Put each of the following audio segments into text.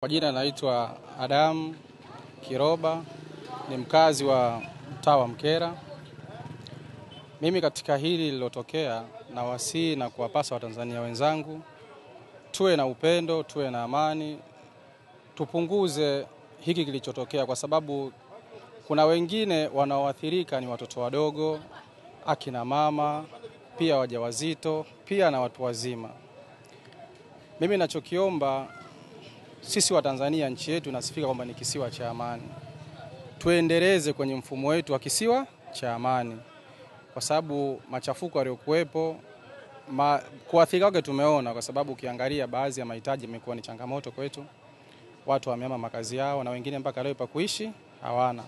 Kwa jina naitwa Adam Kiroba, ni mkazi wa mtaa wa Mkera. Mimi katika hili lilotokea na wasii na kuwapasa Watanzania wenzangu, tuwe na upendo, tuwe na amani, tupunguze hiki kilichotokea kwa sababu kuna wengine wanaoathirika ni watoto wadogo, akina mama, pia wajawazito, pia na watu wazima. Mimi nachokiomba, sisi wa Tanzania, nchi yetu inasifika kwamba ni kisiwa cha amani. Tuendeleze kwenye mfumo wetu wa kisiwa cha amani. Kwa sababu machafuko yaliyokuwepo, kuathirika kwake tumeona, kwa sababu ukiangalia baadhi ya mahitaji yamekuwa ni changamoto kwetu. Watu wamehama makazi yao na wengine mpaka leo pa kuishi hawana.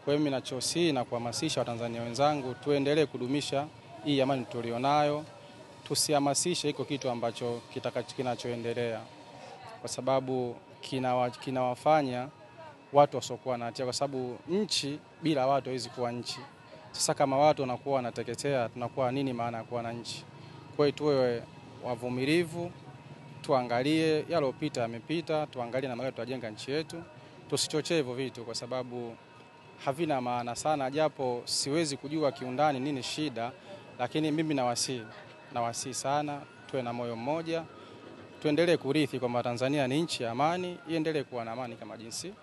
Kwa hiyo mimi nachosihi na kuhamasisha Watanzania wenzangu, tuendelee kudumisha hii amani tulionayo. Tusihamasishe hiko kitu ambacho kinachoendelea, kwa sababu kinawafanya watu wasiokuwa na hatia, kwa sababu nchi bila watu haiwezi kuwa nchi. Sasa kama watu wanakuwa wanateketea, tunakuwa nini maana ya kuwa na nchi? Kwa hiyo tuwe wavumilivu, tuangalie yalopita yamepita, tuangalie na maana tutajenga nchi yetu. Tusichochee hivyo vitu kwa sababu havina maana sana, japo siwezi kujua kiundani nini shida, lakini mimi nawasihi sana, tuwe na moyo mmoja. Tuendelee kurithi kwamba Tanzania ni nchi ya amani, iendelee kuwa na amani kama jinsi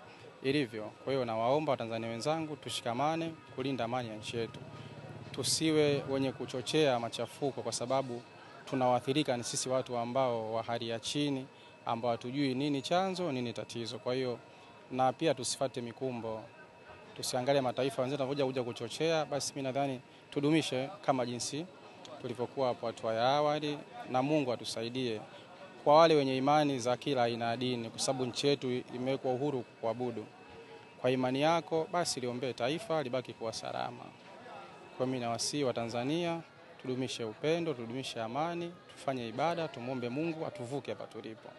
ilivyo. Kwa hiyo nawaomba Watanzania wenzangu tushikamane kulinda amani ya nchi yetu. Tusiwe wenye kuchochea machafuko, kwa sababu tunawaathirika ni sisi watu ambao wa hali ya chini, ambao hatujui nini chanzo, nini tatizo. Kwa hiyo na pia tusifuate mikumbo. Tusiangalie mataifa wenzetu wanakuja kuchochea, basi mimi nadhani tudumishe kama jinsi tulivyokuwa hapo hatua ya awali, na Mungu atusaidie. Kwa wale wenye imani za kila aina ya dini, kwa sababu nchi yetu imewekwa uhuru kuabudu. Kwa imani yako basi liombee taifa libaki kuwa salama. Kwa mimi nawasihi Watanzania, tudumishe upendo, tudumishe amani, tufanye ibada, tumuombe Mungu atuvuke hapa tulipo.